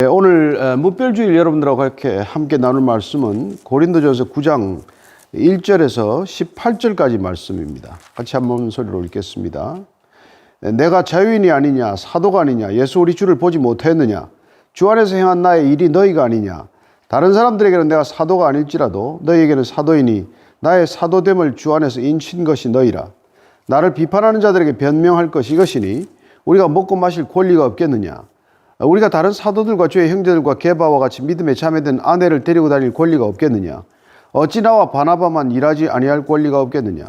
네, 오늘 무별주일 여러분들하고 이렇게 함께 나눌 말씀은 고린도전서 9장 1절에서 18절까지 말씀입니다. 같이 한번 소리로 읽겠습니다. 내가 자유인이 아니냐, 사도가 아니냐, 예수 우리 주를 보지 못했느냐, 주 안에서 행한 나의 일이 너희가 아니냐. 다른 사람들에게는 내가 사도가 아닐지라도 너희에게는 사도이니 나의 사도됨을 주 안에서 인친 것이 너희라. 나를 비판하는 자들에게 변명할 것이 이것이니 우리가 먹고 마실 권리가 없겠느냐. 우리가 다른 사도들과 주의 형제들과 게바와 같이 믿음에 참여된 아내를 데리고 다닐 권리가 없겠느냐. 어찌 나와 바나바만 일하지 아니할 권리가 없겠느냐.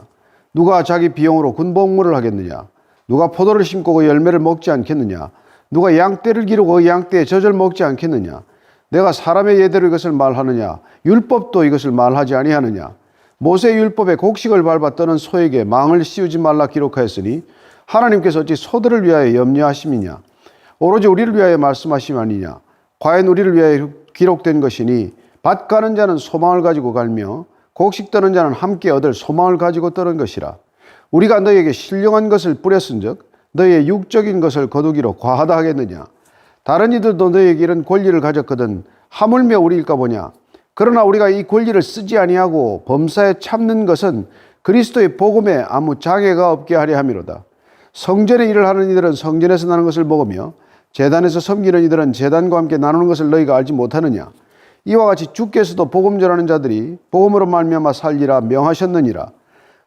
누가 자기 비용으로 군복무를 하겠느냐. 누가 포도를 심고 그 열매를 먹지 않겠느냐. 누가 양떼를 기르고 그 양떼의 젖을 먹지 않겠느냐. 내가 사람의 예대로 이것을 말하느냐. 율법도 이것을 말하지 아니하느냐. 모세의 율법에 곡식을 밟아 떠는 소에게 망을 씌우지 말라 기록하였으니 하나님께서 어찌 소들을 위하여 염려하심이냐. 오로지 우리를 위하여 말씀하심 아니냐. 과연 우리를 위하여 기록된 것이니 밭 가는 자는 소망을 가지고 갈며 곡식 떠는 자는 함께 얻을 소망을 가지고 떠는 것이라. 우리가 너희에게 신령한 것을 뿌렸은즉 너희의 육적인 것을 거두기로 과하다 하겠느냐. 다른 이들도 너희에게 이런 권리를 가졌거든 하물며 우리일까 보냐. 그러나 우리가 이 권리를 쓰지 아니하고 범사에 참는 것은 그리스도의 복음에 아무 장애가 없게 하려 함이로다. 성전의 일을 하는 이들은 성전에서 나는 것을 먹으며 제단에서 섬기는 이들은 제단과 함께 나누는 것을 너희가 알지 못하느냐. 이와 같이 주께서도 복음 전하는 자들이 복음으로 말미암아 살리라 명하셨느니라.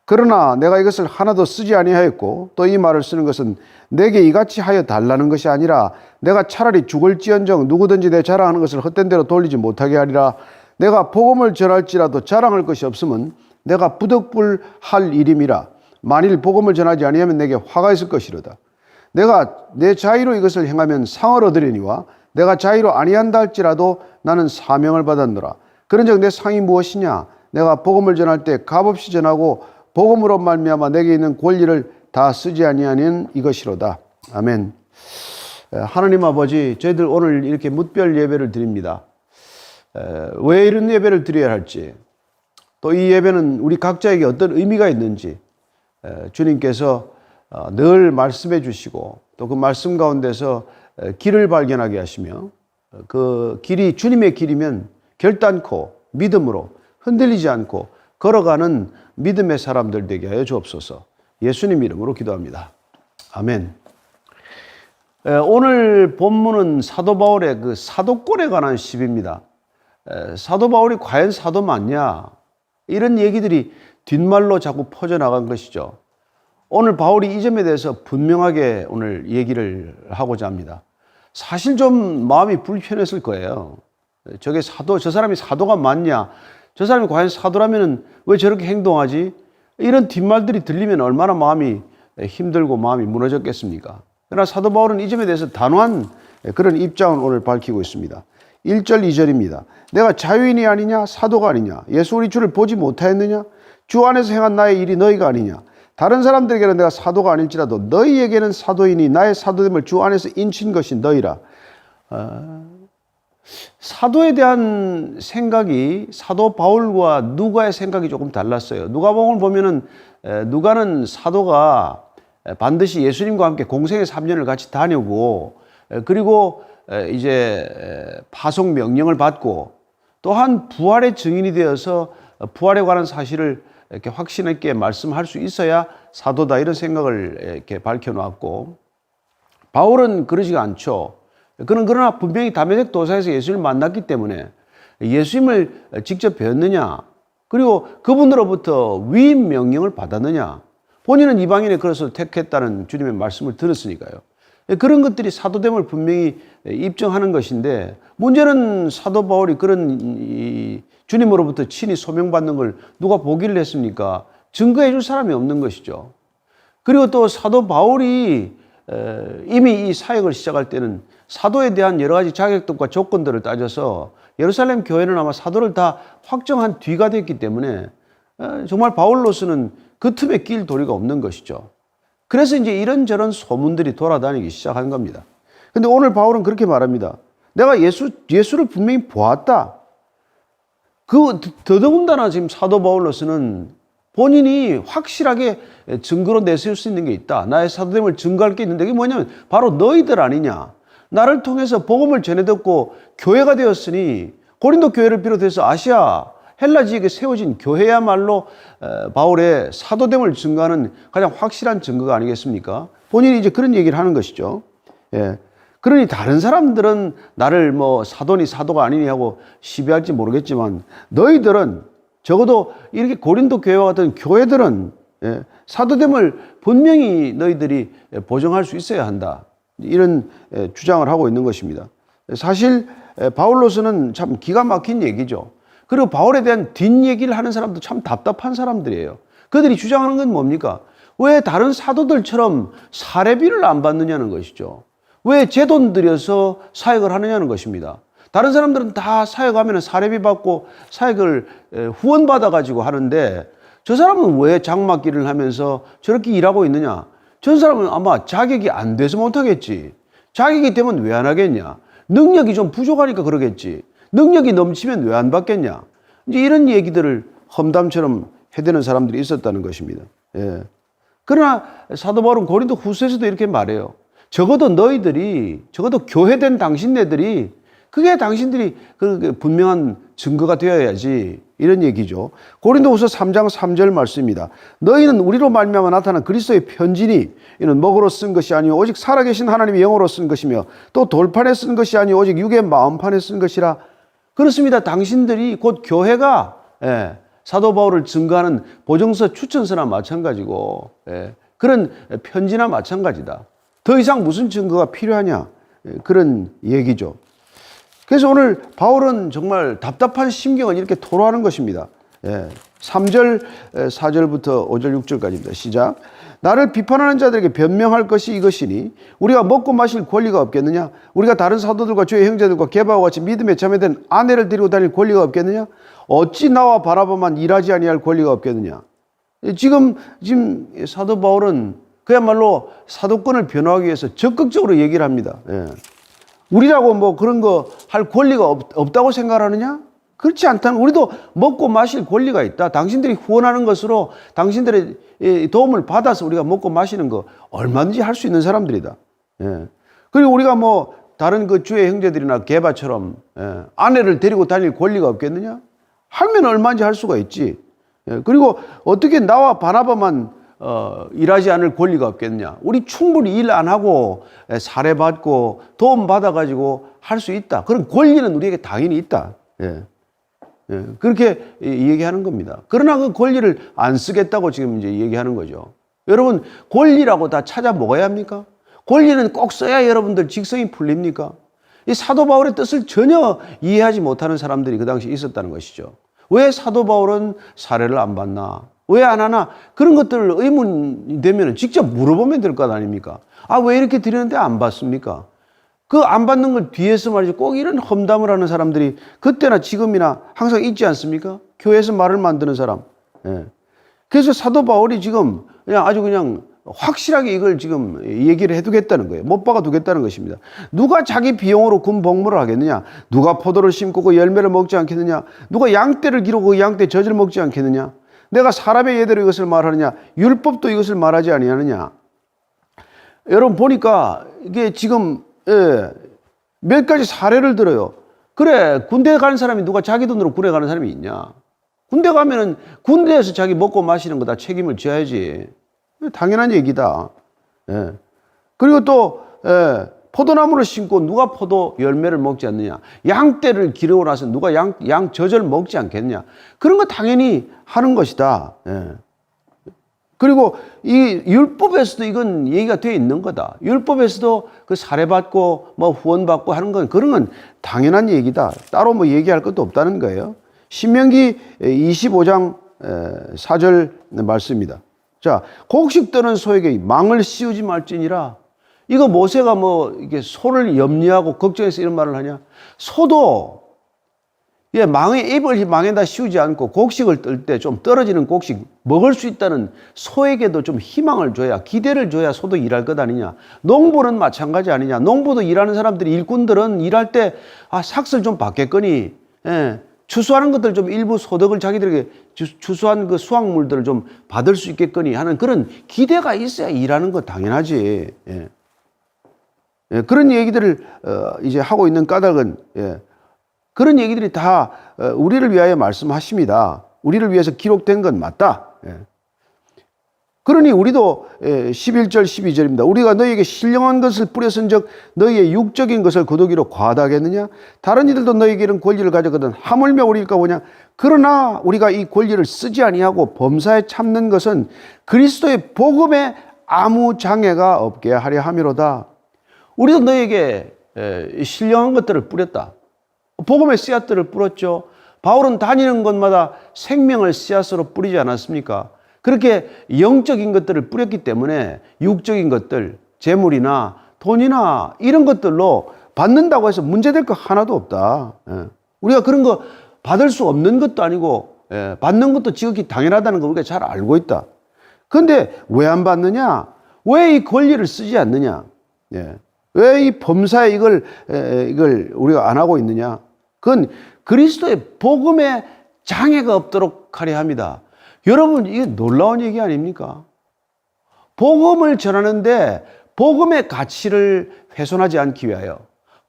그러나 내가 이것을 하나도 쓰지 아니하였고 또 이 말을 쓰는 것은 내게 이같이 하여 달라는 것이 아니라 내가 차라리 죽을지언정 누구든지 내 자랑하는 것을 헛된 대로 돌리지 못하게 하리라. 내가 복음을 전할지라도 자랑할 것이 없으면 내가 부득불할 일임이라. 만일 복음을 전하지 아니하면 내게 화가 있을 것이로다. 내가 내 자의로 이것을 행하면 상을 얻으려니와 내가 자의로 아니한다 할지라도 나는 사명을 받았노라. 그런즉 내 상이 무엇이냐. 내가 복음을 전할 때 값없이 전하고 복음으로 말미암아 내게 있는 권리를 다 쓰지 아니하는 이것이로다. 아멘. 하나님 아버지, 저희들 오늘 이렇게 뭇별 예배를 드립니다. 왜 이런 예배를 드려야 할지, 또 이 예배는 우리 각자에게 어떤 의미가 있는지 주님께서 늘 말씀해 주시고 또 그 말씀 가운데서 길을 발견하게 하시며 그 길이 주님의 길이면 결단코 믿음으로 흔들리지 않고 걸어가는 믿음의 사람들 되게 하여 주옵소서. 예수님 이름으로 기도합니다. 아멘. 오늘 본문은 사도 바울의 그 사도권에 관한 시비입니다. 사도 바울이 과연 사도 맞냐? 이런 얘기들이 뒷말로 자꾸 퍼져나간 것이죠. 오늘 바울이 이 점에 대해서 분명하게 오늘 얘기를 하고자 합니다. 사실 좀 마음이 불편했을 거예요. 저 사람이 사도가 맞냐? 저 사람이 과연 사도라면 왜 저렇게 행동하지? 이런 뒷말들이 들리면 얼마나 마음이 힘들고 마음이 무너졌겠습니까? 그러나 사도 바울은 이 점에 대해서 단호한 그런 입장을 오늘 밝히고 있습니다. 1절, 2절입니다. 내가 자유인이 아니냐? 사도가 아니냐? 예수 우리 주를 보지 못하였느냐? 주 안에서 행한 나의 일이 너희가 아니냐? 다른 사람들에게는 내가 사도가 아닐지라도 너희에게는 사도이니 나의 사도됨을 주 안에서 인친 것이 너희라. 사도에 대한 생각이 사도 바울과 누가의 생각이 조금 달랐어요. 누가복음을 보면은 누가는 사도가 반드시 예수님과 함께 공생의 3년을 같이 다니고 그리고 이제 파송 명령을 받고 또한 부활의 증인이 되어서 부활에 관한 사실을 이렇게 확신 있게 말씀할 수 있어야 사도다 이런 생각을 이렇게 밝혀놓았고 바울은 그러지가 않죠. 그는 그러나 분명히 다메섹 도사에서 예수님을 만났기 때문에 예수님을 직접 뵀느냐 그리고 그분으로부터 위임 명령을 받았느냐 본인은 이방인의 그릇을 택했다는 주님의 말씀을 들었으니까요. 그런 것들이 사도됨을 분명히 입증하는 것인데 문제는 사도 바울이 그런 주님으로부터 친히 소명받는 걸 누가 보기를 했습니까? 증거해 줄 사람이 없는 것이죠. 그리고 또 사도 바울이 이미 이 사역을 시작할 때는 사도에 대한 여러 가지 자격들과 조건들을 따져서 예루살렘 교회는 아마 사도를 다 확정한 뒤가 됐기 때문에 정말 바울로서는 그 틈에 낄 도리가 없는 것이죠. 그래서 이제 이런저런 소문들이 돌아다니기 시작한 겁니다. 근데 오늘 바울은 그렇게 말합니다. 내가 예수를 분명히 보았다. 더더군다나 지금 사도 바울로서는 본인이 확실하게 증거로 내세울 수 있는 게 있다. 나의 사도됨을 증거할 게 있는데 그게 뭐냐면 바로 너희들 아니냐. 나를 통해서 복음을 전해 듣고 교회가 되었으니 고린도 교회를 비롯해서 아시아 헬라 지역에 세워진 교회야말로 바울의 사도됨을 증거하는 가장 확실한 증거가 아니겠습니까? 본인이 이제 그런 얘기를 하는 것이죠. 예. 그러니 다른 사람들은 나를 뭐 사도니 사도가 아니니 하고 시비할지 모르겠지만 너희들은 적어도 이렇게 고린도 교회와 같은 교회들은 사도됨을 분명히 너희들이 보정할 수 있어야 한다. 이런 주장을 하고 있는 것입니다. 사실 바울로서는 참 기가 막힌 얘기죠. 그리고 바울에 대한 뒷얘기를 하는 사람도 참 답답한 사람들이에요. 그들이 주장하는 건 뭡니까? 왜 다른 사도들처럼 사례비를 안 받느냐는 것이죠. 왜 제 돈 들여서 사역을 하느냐는 것입니다. 다른 사람들은 다 사역하면 사례비 받고 사역을 후원받아가지고 하는데 저 사람은 왜 장막기를 하면서 저렇게 일하고 있느냐? 저 사람은 아마 자격이 안 돼서 못하겠지. 자격이 되면 왜 안 하겠냐? 능력이 좀 부족하니까 그러겠지. 능력이 넘치면 왜 안 받겠냐? 이제 이런 얘기들을 험담처럼 해대는 사람들이 있었다는 것입니다. 예. 그러나 사도 바울은 고린도 후서에서도 이렇게 말해요. 적어도 너희들이, 적어도 교회된 당신네들이, 그게 당신들이 그 분명한 증거가 되어야지. 이런 얘기죠. 고린도후서 3장 3절 말씀입니다. 너희는 우리로 말미암아 나타난 그리스도의 편지니 이는 먹으로 쓴 것이 아니요 오직 살아계신 하나님의 영으로 쓴 것이며 또 돌판에 쓴 것이 아니요 오직 육의 마음판에 쓴 것이라. 그렇습니다. 당신들이 곧 교회가 사도 바울을 증거하는 보증서 추천서나 마찬가지고 그런 편지나 마찬가지다. 더 이상 무슨 증거가 필요하냐 그런 얘기죠. 그래서 오늘 바울은 정말 답답한 심경을 이렇게 토로하는 것입니다. 3절, 4절부터 5절, 6절까지입니다. 시작. 나를 비판하는 자들에게 변명할 것이 이것이니 우리가 먹고 마실 권리가 없겠느냐? 우리가 다른 사도들과 주의 형제들과 게바와 같이 믿음에 참여된 아내를 데리고 다닐 권리가 없겠느냐? 어찌 나와 바라바만 일하지 아니할 권리가 없겠느냐? 지금 사도 바울은 그야말로 사도권을 변호하기 위해서 적극적으로 얘기를 합니다. 우리라고 뭐 그런 거 할 권리가 없다고 생각하느냐? 그렇지 않다는, 우리도 먹고 마실 권리가 있다. 당신들이 후원하는 것으로 당신들의 도움을 받아서 우리가 먹고 마시는 거 얼마든지 할 수 있는 사람들이다. 그리고 우리가 뭐 다른 그 주의 형제들이나 게바처럼 아내를 데리고 다닐 권리가 없겠느냐? 하면 얼마든지 할 수가 있지. 그리고 어떻게 나와 바나바만 일하지 않을 권리가 없겠느냐? 우리 충분히 일 안 하고 사례받고 도움 받아가지고 할 수 있다. 그런 권리는 우리에게 당연히 있다. 그렇게 얘기하는 겁니다. 그러나 그 권리를 안 쓰겠다고 지금 이제 얘기하는 거죠. 여러분, 권리라고 다 찾아 먹어야 합니까? 권리는 꼭 써야 여러분들 직성이 풀립니까? 이 사도 바울의 뜻을 전혀 이해하지 못하는 사람들이 그 당시 있었다는 것이죠. 왜 사도 바울은 사례를 안 받나? 왜 안 하나? 그런 것들 의문이 되면 직접 물어보면 될 것 아닙니까? 아, 왜 이렇게 드리는데 안 받습니까? 그 안 받는 걸 뒤에서 말이죠. 꼭 이런 험담을 하는 사람들이 그때나 지금이나 항상 있지 않습니까? 교회에서 말을 만드는 사람. 그래서 사도 바울이 지금 그냥 아주 그냥 확실하게 이걸 지금 얘기를 해두겠다는 거예요. 못 박아두겠다는 것입니다. 누가 자기 비용으로 군복무를 하겠느냐? 누가 포도를 심고 그 열매를 먹지 않겠느냐? 누가 양떼를 기르고 그 양떼 젖을 먹지 않겠느냐? 내가 사람의 예대로 이것을 말하느냐? 율법도 이것을 말하지 아니하느냐? 여러분 보니까 이게 지금 몇 가지 사례를 들어요. 그래, 군대 가는 사람이 누가 자기 돈으로 군대 가는 사람이 있냐? 군대 가면은 군대에서 자기 먹고 마시는 거 다 책임을 져야지. 당연한 얘기다. 그리고 또 포도나무를 심고 누가 포도 열매를 먹지 않느냐? 양떼를 기르고 나서 누가 양 젖을 먹지 않겠냐? 그런 거 당연히 하는 것이다. 그리고 이 율법에서도 이건 얘기가 되어 있는 거다. 율법에서도 그 사례받고 뭐 후원받고 하는 건 그런 건 당연한 얘기다. 따로 뭐 얘기할 것도 없다는 거예요. 신명기 25장 4절 말씀입니다. 자, 곡식 떠는 소에게 망을 씌우지 말지니라. 이거 모세가 뭐 이게 소를 염려하고 걱정해서 이런 말을 하냐? 소도 망의 입을 망에다 씌우지 않고 곡식을 뜰 때 좀 떨어지는 곡식 먹을 수 있다는 소에게도 좀 희망을 줘야, 기대를 줘야 소도 일할 것 아니냐. 농부는 마찬가지 아니냐. 농부도 일하는 사람들이, 일꾼들은 일할 때 삭슬 좀 받겠거니, 추수하는 것들 좀 일부 소득을 자기들에게 추수한 그 수확물들을 좀 받을 수 있겠거니 하는 그런 기대가 있어야 일하는 거 당연하지. 예, 그런 얘기들을 이제 하고 있는 까닭은 예, 그런 얘기들이 다 우리를 위하여 말씀하십니다. 우리를 위해서 기록된 건 맞다. 예. 그러니 우리도 11절 12절입니다. 우리가 너희에게 신령한 것을 뿌렸은즉 너희의 육적인 것을 거두기로 과다하겠느냐? 다른 이들도 너희에게 이런 권리를 가져거든 하물며 우리일까 보냐? 그러나 우리가 이 권리를 쓰지 아니하고 범사에 참는 것은 그리스도의 복음에 아무 장애가 없게 하려 함이로다. 우리도 너희에게 신령한 것들을 뿌렸다. 복음의 씨앗들을 뿌렸죠. 바울은 다니는 곳마다 생명을 씨앗으로 뿌리지 않았습니까? 그렇게 영적인 것들을 뿌렸기 때문에 육적인 것들, 재물이나 돈이나 이런 것들로 받는다고 해서 문제될 거 하나도 없다. 우리가 그런 거 받을 수 없는 것도 아니고 받는 것도 지극히 당연하다는 거 우리가 잘 알고 있다. 그런데 왜 안 받느냐? 왜 이 권리를 쓰지 않느냐? 왜 이 범사에 이걸 우리가 안 하고 있느냐? 그건 그리스도의 복음에 장애가 없도록 하려 합니다. 여러분, 이게 놀라운 얘기 아닙니까? 복음을 전하는데 복음의 가치를 훼손하지 않기 위하여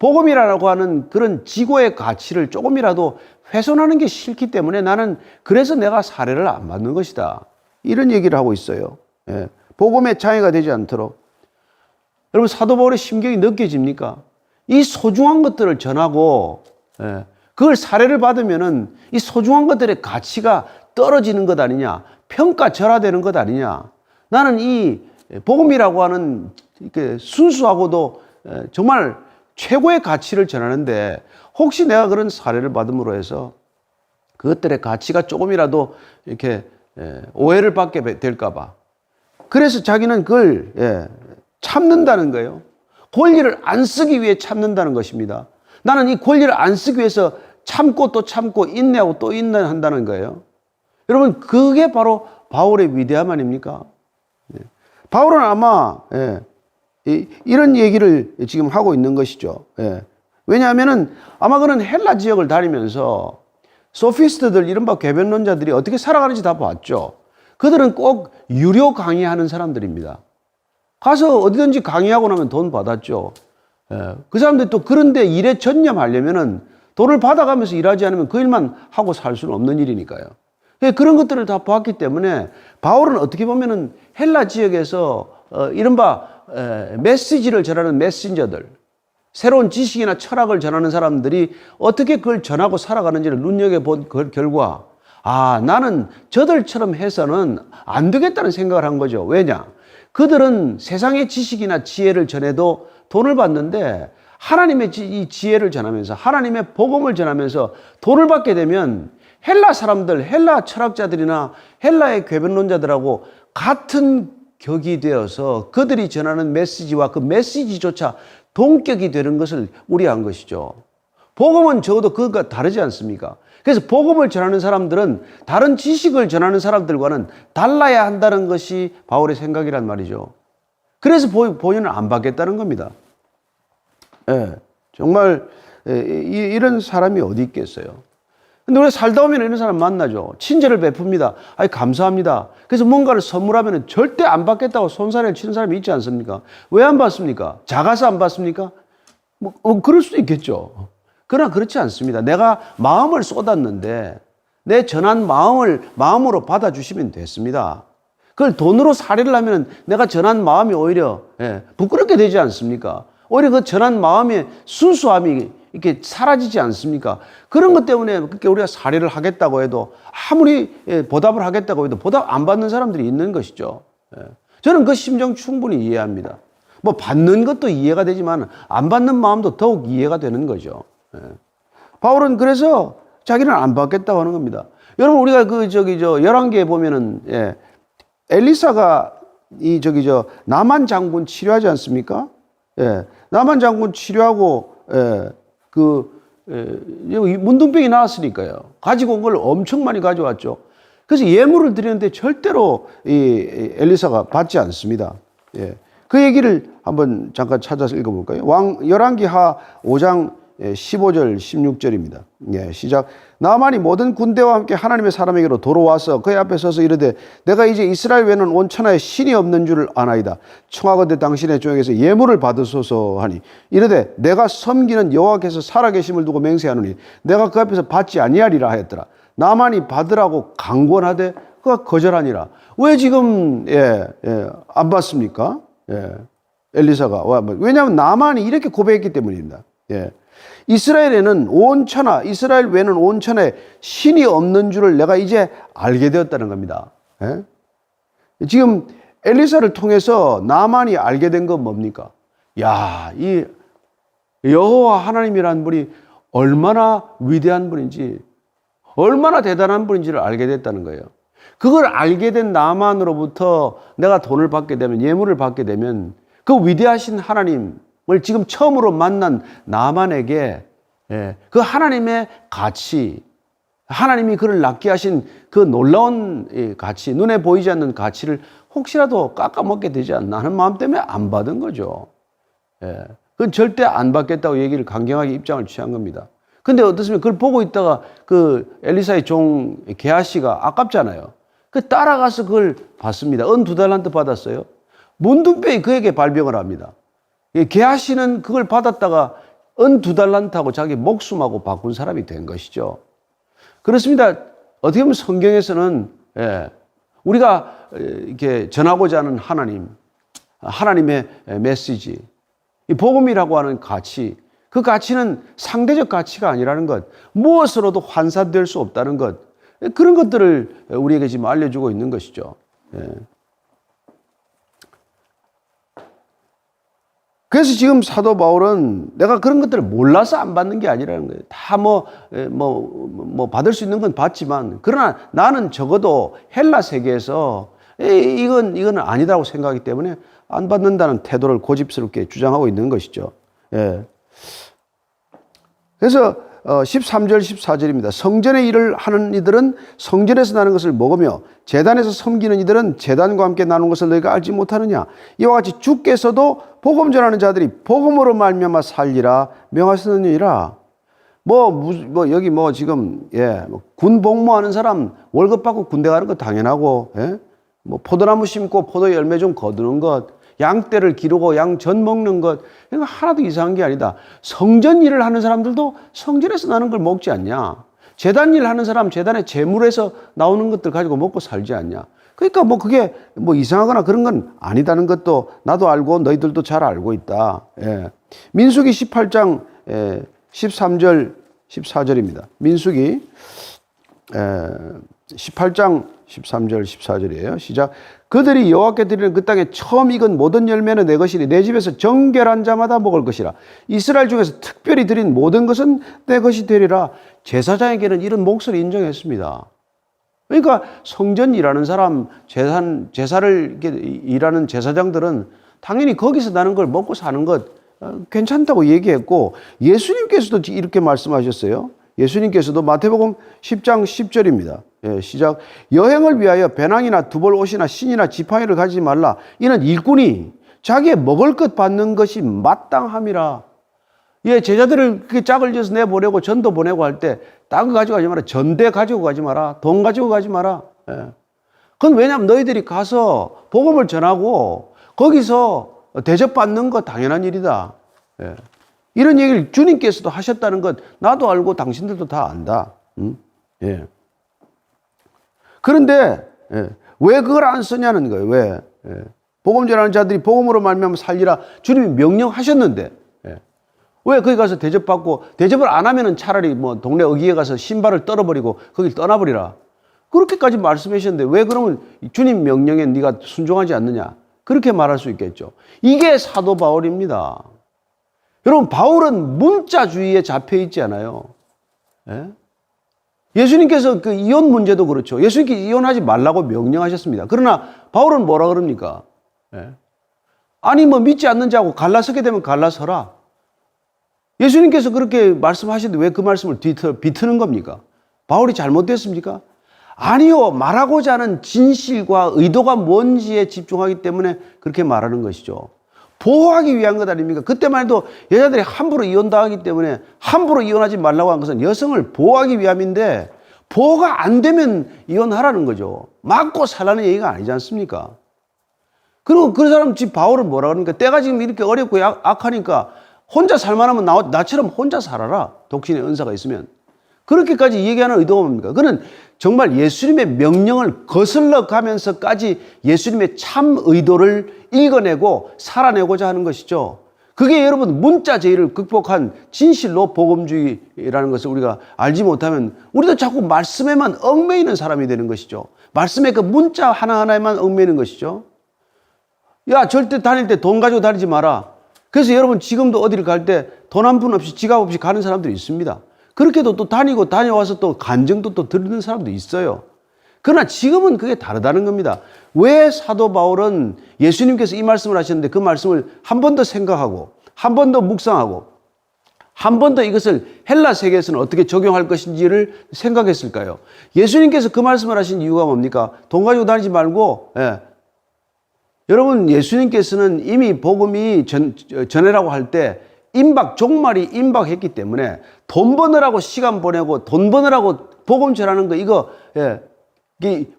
복음이라고 하는 그런 지고의 가치를 조금이라도 훼손하는 게 싫기 때문에 나는 그래서 내가 사례를 안 받는 것이다. 이런 얘기를 하고 있어요. 복음의 장애가 되지 않도록. 여러분, 사도 바울의 심경이 느껴집니까? 이 소중한 것들을 전하고 그걸 사례를 받으면은 이 소중한 것들의 가치가 떨어지는 것 아니냐, 평가절하되는 것 아니냐. 나는 이 복음이라고 하는 이렇게 순수하고도 정말 최고의 가치를 전하는데 혹시 내가 그런 사례를 받음으로 해서 그것들의 가치가 조금이라도 이렇게 오해를 받게 될까봐. 그래서 자기는 그걸 참는다는 거예요. 권리를 안 쓰기 위해 참는다는 것입니다. 나는 이 권리를 안 쓰기 위해서 참고 또 참고 인내하고 또 인내한다는 거예요. 여러분, 그게 바로 바울의 위대함 아닙니까? 바울은 아마 이런 얘기를 지금 하고 있는 것이죠. 왜냐하면은 아마 그는 헬라 지역을 다니면서 소피스트들, 이른바 궤변론자들이 어떻게 살아가는지 다 봤죠. 그들은 꼭 유료 강의하는 사람들입니다. 가서 어디든지 강의하고 나면 돈 받았죠. 그 사람들이 또 그런데 일에 전념하려면은 돈을 받아가면서 일하지 않으면 그 일만 하고 살 수는 없는 일이니까요. 그런 것들을 다 봤기 때문에 바울은 어떻게 보면은 헬라 지역에서 이른바 메시지를 전하는 메신저들, 새로운 지식이나 철학을 전하는 사람들이 어떻게 그걸 전하고 살아가는지를 눈여겨본 결과 나는 저들처럼 해서는 안 되겠다는 생각을 한 거죠. 왜냐? 그들은 세상의 지식이나 지혜를 전해도 돈을 받는데 하나님의 이 지혜를 전하면서 하나님의 복음을 전하면서 돈을 받게 되면 헬라 사람들, 헬라 철학자들이나 헬라의 궤변론자들하고 같은 격이 되어서 그들이 전하는 메시지와 그 메시지조차 동격이 되는 것을 우려한 것이죠. 복음은 적어도 그것과 다르지 않습니까? 그래서 복음을 전하는 사람들은 다른 지식을 전하는 사람들과는 달라야 한다는 것이 바울의 생각이란 말이죠. 그래서 본인은 안 받겠다는 겁니다. 정말 이런 사람이 어디 있겠어요? 근데 우리가 살다 보면 이런 사람 만나죠. 친절을 베풉니다. 감사합니다. 그래서 뭔가를 선물하면 절대 안 받겠다고 손사래를 치는 사람이 있지 않습니까? 왜 안 받습니까? 작아서 안 받습니까? 그럴 수도 있겠죠. 그러나 그렇지 않습니다. 내가 마음을 쏟았는데 내 전한 마음으로 받아주시면 됐습니다. 그걸 돈으로 사례를 하면 내가 전한 마음이 오히려 부끄럽게 되지 않습니까? 오히려 그 전한 마음의 순수함이 이렇게 사라지지 않습니까? 그런 것 때문에 그렇게 우리가 사례를 하겠다고 해도 아무리 보답을 하겠다고 해도 보답 안 받는 사람들이 있는 것이죠. 저는 그 심정 충분히 이해합니다. 받는 것도 이해가 되지만 안 받는 마음도 더욱 이해가 되는 거죠. 바울은 그래서 자기는 안 받겠다고 하는 겁니다. 여러분, 우리가 열왕기에 보면은 엘리사가 나만 장군 치료하지 않습니까? 나만 장군 치료하고 문둥병이 나왔으니까요. 가지고 온 걸 엄청 많이 가져왔죠. 그래서 예물을 드리는데 절대로 이 엘리사가 받지 않습니다. 그 얘기를 한번 잠깐 찾아서 읽어볼까요? 열왕기하 5장 15절 16절입니다. 예, 시작. 나만이 모든 군대와 함께 하나님의 사람에게로 돌아와서 그의 앞에 서서 이르되 내가 이제 이스라엘 외에는 온 천하에 신이 없는 줄을 아나이다. 청하건대 당신의 종에게서 예물을 받으소서 하니 이르되 내가 섬기는 여호와께서 살아계심을 두고 맹세하노니 내가 그 앞에서 받지 아니하리라 하였더라. 나만이 받으라고 강권하되 그가 거절하니라. 왜 지금 안 받습니까? 엘리사가. 왜냐하면 나만이 이렇게 고백했기 때문입니다. 이스라엘에는 온 천하, 이스라엘 외에는 온 천하에 신이 없는 줄을 내가 이제 알게 되었다는 겁니다. 지금 엘리사를 통해서 나만이 알게 된 건 뭡니까? 야, 이 여호와 하나님이라는 분이 얼마나 위대한 분인지, 얼마나 대단한 분인지를 알게 됐다는 거예요. 그걸 알게 된 나만으로부터 내가 돈을 받게 되면, 예물을 받게 되면 그 위대하신 하나님을 지금 처음으로 만난 나만에게 그 하나님의 가치, 하나님이 그를 낳게 하신 그 놀라운 가치, 눈에 보이지 않는 가치를 혹시라도 깎아먹게 되지 않나 하는 마음 때문에 안 받은 거죠. 그건 절대 안 받겠다고 얘기를 강경하게 입장을 취한 겁니다. 근데 어떻습니까? 그걸 보고 있다가 그 엘리사의 종 게하시가 아깝잖아요. 그 따라가서 그걸 받습니다. 은 2달란트 받았어요. 문둥병이 그에게 발병을 합니다. 게하시는 그걸 받았다가 은 2달란트하고 자기 목숨하고 바꾼 사람이 된 것이죠. 그렇습니다. 어떻게 보면 성경에서는 우리가 이렇게 전하고자 하는 하나님의 메시지, 이 복음이라고 하는 가치, 그 가치는 상대적 가치가 아니라는 것, 무엇으로도 환산될 수 없다는 것, 그런 것들을 우리에게 지금 알려주고 있는 것이죠. 그래서 지금 사도 바울은 내가 그런 것들을 몰라서 안 받는 게 아니라는 거예요. 다 받을 수 있는 건 받지만, 그러나 나는 적어도 헬라 세계에서 이건 아니다고 생각하기 때문에 안 받는다는 태도를 고집스럽게 주장하고 있는 것이죠. 그래서 13절 14절입니다. 성전의 일을 하는 이들은 성전에서 나는 것을 먹으며 제단에서 섬기는 이들은 제단과 함께 나눈 것을 너희가 알지 못하느냐. 이와 같이 주께서도 복음 전하는 자들이 복음으로 말미암아 살리라 명하시느니라. 여기 지금 군 복무하는 사람 월급 받고 군대 가는 거 당연하고, 포도나무 심고 포도 열매 좀 거두는 것, 양떼를 기르고 양전 먹는 것, 이거 하나도 이상한 게 아니다. 성전 일을 하는 사람들도 성전에서 나는 걸 먹지 않냐. 제단 일 하는 사람 제단의 제물에서 나오는 것들 가지고 먹고 살지 않냐. 그러니까 그게 이상하거나 그런 건 아니다는 것도 나도 알고 너희들도 잘 알고 있다. 민수기 18장 13절 14절입니다. 민수기 18장 13절 14절이에요. 시작. 그들이 여호와께 드리는 그 땅에 처음 익은 모든 열매는 내 것이니 내 집에서 정결한 자마다 먹을 것이라. 이스라엘 중에서 특별히 드린 모든 것은 내 것이 되리라. 제사장에게는 이런 몫을 인정했습니다. 그러니까 성전 일하는 사람, 제사를 일하는 제사장들은 당연히 거기서 나는 걸 먹고 사는 것 괜찮다고 얘기했고, 예수님께서도 이렇게 말씀하셨어요. 예수님께서도 마태복음 10장 10절입니다. 시작. 여행을 위하여 배낭이나 두벌 옷이나 신이나 지팡이를 가지지 말라. 이는 일꾼이 자기의 먹을 것 받는 것이 마땅함이라. 제자들을 그렇게 짝을 지어서 내보내고 전도 보내고 할 때 딴 거 가지고 가지 마라. 전대 가지고 가지 마라. 돈 가지고 가지 마라. 그건 왜냐하면 너희들이 가서 복음을 전하고 거기서 대접받는 거 당연한 일이다. 이런 얘기를 주님께서도 하셨다는 것 나도 알고 당신들도 다 안다. 그런데 왜 그걸 안 쓰냐는 거예요. 왜? 복음 전하는 자들이 복음으로 말미암아 살리라 주님이 명령하셨는데 왜 거기 가서 대접받고, 대접을 안 하면은 차라리 동네 어귀에 가서 신발을 떨어버리고 거길 떠나버리라. 그렇게까지 말씀하셨는데 왜 그러면 주님 명령에 네가 순종하지 않느냐. 그렇게 말할 수 있겠죠. 이게 사도 바울입니다. 여러분, 바울은 문자주의에 잡혀 있지 않아요. 예수님께서 그 이혼 문제도 그렇죠. 예수님께서 이혼하지 말라고 명령하셨습니다. 그러나 바울은 뭐라 그럽니까? 아니 믿지 않는 자하고 갈라서게 되면 갈라서라. 예수님께서 그렇게 말씀하시는데 왜 그 말씀을 비트는 겁니까? 바울이 잘못됐습니까? 아니요. 말하고자 하는 진실과 의도가 뭔지에 집중하기 때문에 그렇게 말하는 것이죠. 보호하기 위한 것 아닙니까? 그때만 해도 여자들이 함부로 이혼당하기 때문에 함부로 이혼하지 말라고 한 것은 여성을 보호하기 위함인데 보호가 안 되면 이혼하라는 거죠. 맞고 살라는 얘기가 아니지 않습니까? 그리고 그 사람 집 바울은 뭐라 그러니까 때가 지금 이렇게 어렵고 악하니까 혼자 살만하면 나처럼 혼자 살아라. 독신의 은사가 있으면. 그렇게까지 얘기하는 의도가 뭡니까? 그는 정말 예수님의 명령을 거슬러 가면서까지 예수님의 참 의도를 읽어내고 살아내고자 하는 것이죠. 그게 여러분 문자 제의를 극복한 진실로 복음주의라는 것을 우리가 알지 못하면 우리도 자꾸 말씀에만 얽매이는 사람이 되는 것이죠. 말씀의 그 문자 하나하나에만 얽매이는 것이죠. 야, 절대 다닐 때 돈 가지고 다니지 마라. 그래서 여러분 지금도 어디를 갈 때 돈 한 푼 없이 지갑 없이 가는 사람들이 있습니다. 그렇게도 또 다니고 다녀와서 또 간증도 또 들는 사람도 있어요. 그러나 지금은 그게 다르다는 겁니다. 왜 사도 바울은 예수님께서 이 말씀을 하셨는데 그 말씀을 한 번 더 생각하고 한 번 더 묵상하고 한 번 더 이것을 헬라 세계에서는 어떻게 적용할 것인지를 생각했을까요? 예수님께서 그 말씀을 하신 이유가 뭡니까? 돈 가지고 다니지 말고 여러분 예수님께서는 이미 복음이 전해라고 할 때 종말이 임박했기 때문에 돈 버느라고 시간 보내고 돈 버느라고 복음 전하는 거 이거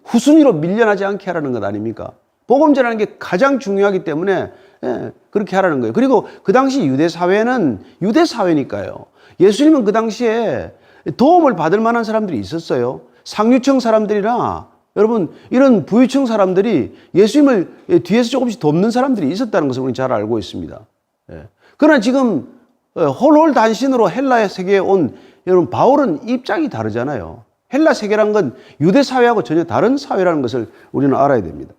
후순위로 밀려나지 않게 하라는 것 아닙니까? 복음 전하는 게 가장 중요하기 때문에 그렇게 하라는 거예요. 그리고 그 당시 유대 사회는 유대 사회니까요. 예수님은 그 당시에 도움을 받을 만한 사람들이 있었어요. 상류층 사람들이나 여러분 이런 부유층 사람들이 예수님을 뒤에서 조금씩 돕는 사람들이 있었다는 것을 우리는 잘 알고 있습니다. 그러나 지금 홀홀단신으로 헬라 세계에 온 여러분 바울은 입장이 다르잖아요. 헬라 세계란 건 유대 사회하고 전혀 다른 사회라는 것을 우리는 알아야 됩니다.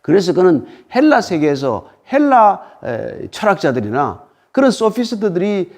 그래서 그는 헬라 세계에서 헬라 철학자들이나 그런 소피스트들이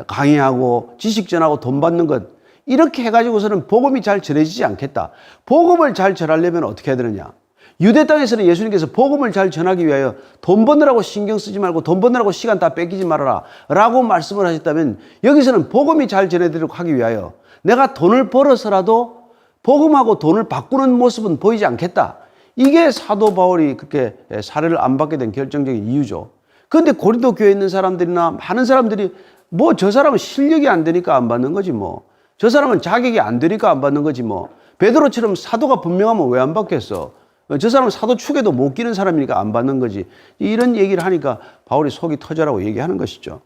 강의하고 지식 전하고 돈 받는 것 이렇게 해가지고서는 복음이 잘 전해지지 않겠다. 복음을 잘 전하려면 어떻게 해야 되느냐. 유대 땅에서는 예수님께서 복음을 잘 전하기 위하여 돈 버느라고 신경 쓰지 말고 돈 버느라고 시간 다 뺏기지 말아라 라고 말씀을 하셨다면 여기서는 복음이 잘 전해드리도록 하기 위하여 내가 돈을 벌어서라도 복음하고 돈을 바꾸는 모습은 보이지 않겠다. 이게 사도 바울이 그렇게 사례를 안 받게 된 결정적인 이유죠. 그런데 고린도 교회에 있는 사람들이나 많은 사람들이 뭐 저 사람은 실력이 안 되니까 안 받는 거지 뭐. 저 사람은 자격이 안 되니까 안 받는 거지 뭐. 베드로처럼 사도가 분명하면 왜 안 받겠어. 저 사람은 사도 축에도 못 끼는 사람이니까 안 받는 거지. 이런 얘기를 하니까 바울이 속이 터져라고 얘기하는 것이죠.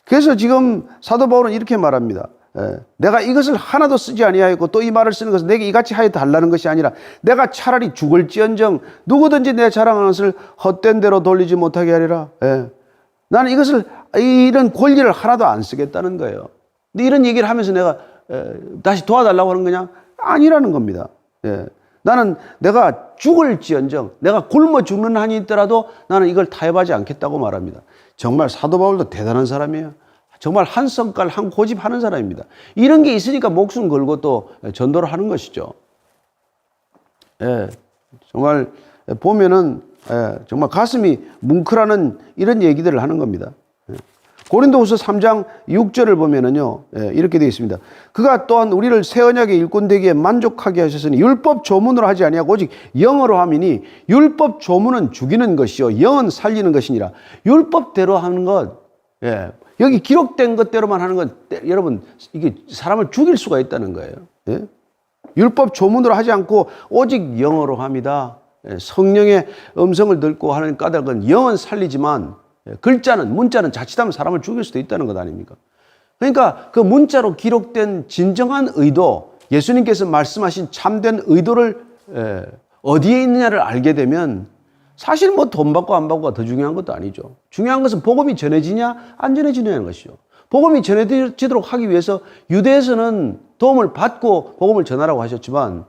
그래서 지금 사도 바울은 이렇게 말합니다. 내가 이것을 하나도 쓰지 아니하였고 또 이 말을 쓰는 것은 내게 이같이 하여 달라는 것이 아니라 내가 차라리 죽을지언정 누구든지 내 자랑하는 것을 헛된 대로 돌리지 못하게 하리라. 나는 이런 권리를 하나도 안 쓰겠다는 거예요. 근데 이런 얘기를 하면서 내가 다시 도와달라고 하는 거냐? 아니라는 겁니다. 나는 내가 죽을지언정 내가 굶어 죽는 한이 있더라도 나는 이걸 타협하지 않겠다고 말합니다. 정말 사도 바울도 대단한 사람이에요. 정말 한 성깔 한 고집 하는 사람입니다. 이런 게 있으니까 목숨 걸고 또 전도를 하는 것이죠. 정말 보면은 정말 가슴이 뭉클하는 이런 얘기들을 하는 겁니다. 고린도후서 3장 6절을 보면은요, 이렇게 되어 있습니다. 그가 또한 우리를 새 언약의 일꾼 되기에 만족하게 하셨으니 율법 조문으로 하지 아니하고 오직 영어로 함이니 율법 조문은 죽이는 것이요 영은 살리는 것이니라. 율법대로 하는 것, 여기 기록된 것대로만 하는 건 여러분 이게 사람을 죽일 수가 있다는 거예요. 율법 조문으로 하지 않고 오직 영어로 합니다. 성령의 음성을 듣고 하는 까닭은 영은 살리지만 문자는 자칫하면 사람을 죽일 수도 있다는 것 아닙니까? 그러니까 그 문자로 기록된 진정한 의도, 예수님께서 말씀하신 참된 의도를 어디에 있느냐를 알게 되면 사실 뭐 돈 받고 안 받고가 더 중요한 것도 아니죠. 중요한 것은 복음이 전해지냐 안 전해지냐는 것이죠. 복음이 전해지도록 하기 위해서 유대에서는 도움을 받고 복음을 전하라고 하셨지만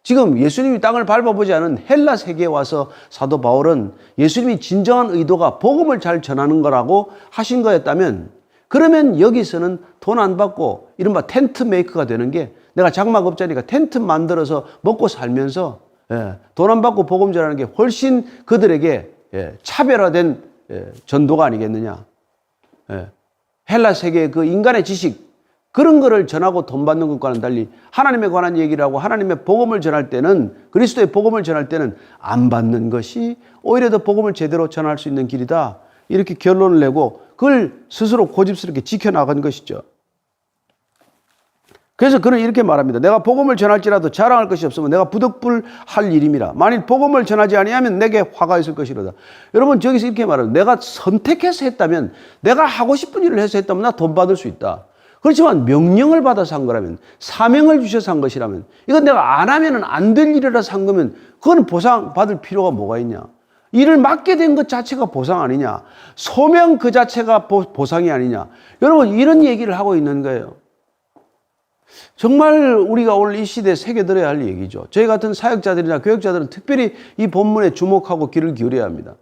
지금 예수님이 땅을 밟아보지 않은 헬라 세계에 와서 사도 바울은 예수님이 진정한 의도가 복음을 잘 전하는 거라고 하신 거였다면 그러면 여기서는 돈 안 받고 이른바 텐트 메이커가 되는 게 내가 장막업자니까 텐트 만들어서 먹고 살면서 돈 안 받고 복음 전하는 게 훨씬 그들에게 차별화된 전도가 아니겠느냐. 헬라 세계의 그 인간의 지식 그런 거를 전하고 돈 받는 것과는 달리 하나님에 관한 얘기를 하고 하나님의 복음을 전할 때는, 그리스도의 복음을 전할 때는 안 받는 것이 오히려 더 복음을 제대로 전할 수 있는 길이다. 이렇게 결론을 내고 그걸 스스로 고집스럽게 지켜나간 것이죠. 그래서 그는 이렇게 말합니다. 내가 복음을 전할지라도 자랑할 것이 없으면 내가 부득불할 일임이라. 만일 복음을 전하지 아니하면 내게 화가 있을 것이로다. 여러분, 저기서 이렇게 말합니다. 내가 선택해서 했다면, 내가 하고 싶은 일을 해서 했다면 나 돈 받을 수 있다. 그렇지만 명령을 받아서 한 거라면, 사명을 주셔서 한 것이라면, 이건 내가 안 하면 안 될 일이라서 한 거면 그건 보상받을 필요가 뭐가 있냐. 일을 맡게 된 것 자체가 보상 아니냐. 소명 그 자체가 보상이 아니냐. 여러분, 이런 얘기를 하고 있는 거예요. 정말 우리가 오늘 이 시대에 새겨들어야 할 얘기죠. 저희 같은 사역자들이나 교역자들은 특별히 이 본문에 주목하고 귀를 기울여야 합니다.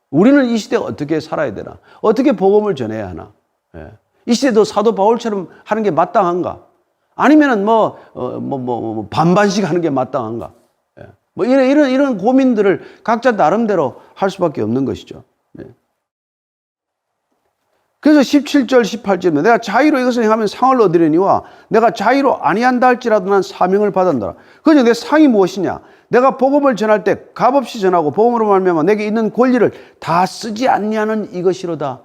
우리는 이 시대에 어떻게 살아야 되나? 어떻게 복음을 전해야 하나? 이 시대도 사도 바울처럼 하는 게 마땅한가? 아니면은 반반씩 하는 게 마땅한가? 이런 고민들을 각자 나름대로 할 수밖에 없는 것이죠. 그래서 17절, 18절에 내가 자의로 이것을 행하면 상을 얻으려니와 내가 자의로 아니한다 할지라도 난 사명을 받았노라. 그래서 내 상이 무엇이냐? 내가 복음을 전할 때 값없이 전하고 복음으로 말미암아 내게 있는 권리를 다 쓰지 않냐는 이것이로다.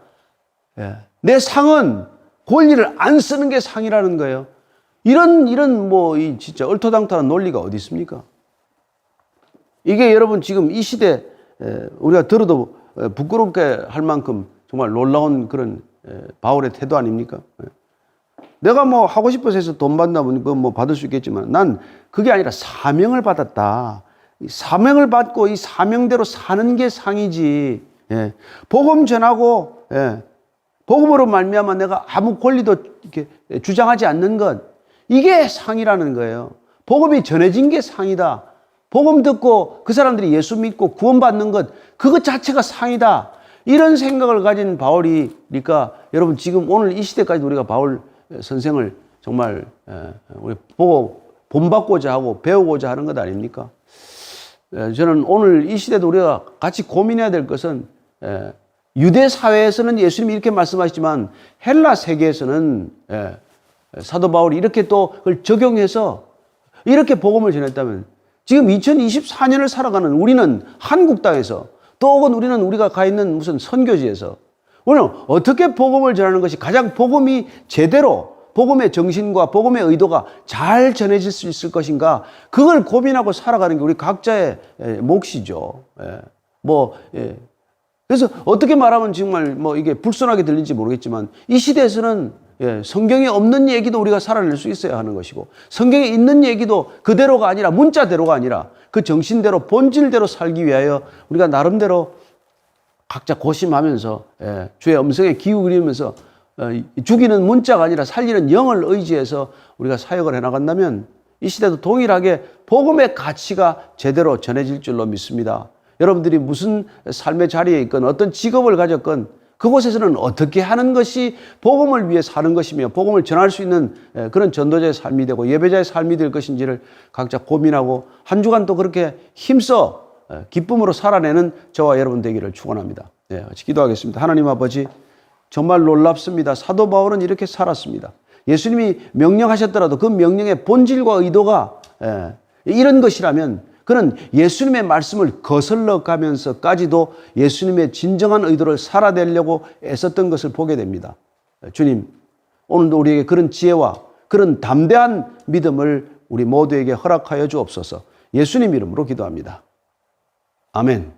내 상은 권리를 안 쓰는 게 상이라는 거예요. 이런 이 진짜 얼토당토한 논리가 어디 있습니까? 이게 여러분 지금 이 시대 우리가 들어도 부끄럽게 할 만큼 정말 놀라운 그런 바울의 태도 아닙니까? 내가 하고 싶어서 해서 돈 받나 보니까 받을 수 있겠지만 난 그게 아니라 사명을 받았다. 사명을 받고 이 사명대로 사는 게 상이지. 복음 전하고 복음으로 말미암아 내가 아무 권리도 이렇게 주장하지 않는 것, 이게 상이라는 거예요. 복음이 전해진 게 상이다. 복음 듣고 그 사람들이 예수 믿고 구원받는 것, 그것 자체가 상이다. 이런 생각을 가진 바울이니까 여러분 지금 오늘 이 시대까지 우리가 바울 선생을 정말 우리 보고 본받고자 하고 배우고자 하는 것 아닙니까? 저는 오늘 이 시대도 우리가 같이 고민해야 될 것은 유대 사회에서는 예수님이 이렇게 말씀하시지만 헬라 세계에서는 사도 바울이 이렇게 또 그걸 적용해서 이렇게 복음을 전했다면 지금 2024년을 살아가는 우리는 한국 땅에서 또 혹은 우리가 가 있는 무슨 선교지에서 우리는 어떻게 복음을 전하는 것이 가장 복음이 제대로 복음의 정신과 복음의 의도가 잘 전해질 수 있을 것인가, 그걸 고민하고 살아가는 게 우리 각자의 몫이죠. 그래서 어떻게 말하면 정말 이게 불손하게 들릴지 모르겠지만 이 시대에서는 성경에 없는 얘기도 우리가 살아낼 수 있어야 하는 것이고, 성경에 있는 얘기도 그대로가 아니라 문자대로가 아니라 그 정신대로 본질대로 살기 위하여 우리가 나름대로 각자 고심하면서 주의 음성에 기울이면서 죽이는 문자가 아니라 살리는 영을 의지해서 우리가 사역을 해나간다면 이 시대도 동일하게 복음의 가치가 제대로 전해질 줄로 믿습니다. 여러분들이 무슨 삶의 자리에 있건 어떤 직업을 가졌건 그곳에서는 어떻게 하는 것이 복음을 위해 사는 것이며 복음을 전할 수 있는 그런 전도자의 삶이 되고 예배자의 삶이 될 것인지를 각자 고민하고 한 주간 또 그렇게 힘써 기쁨으로 살아내는 저와 여러분 되기를 축원합니다. 같이 기도하겠습니다. 하나님 아버지, 정말 놀랍습니다. 사도 바울은 이렇게 살았습니다. 예수님이 명령하셨더라도 그 명령의 본질과 의도가 이런 것이라면 그는 예수님의 말씀을 거슬러 가면서까지도 예수님의 진정한 의도를 살아내려고 애썼던 것을 보게 됩니다. 주님, 오늘도 우리에게 그런 지혜와 그런 담대한 믿음을 우리 모두에게 허락하여 주옵소서. 예수님 이름으로 기도합니다. 아멘.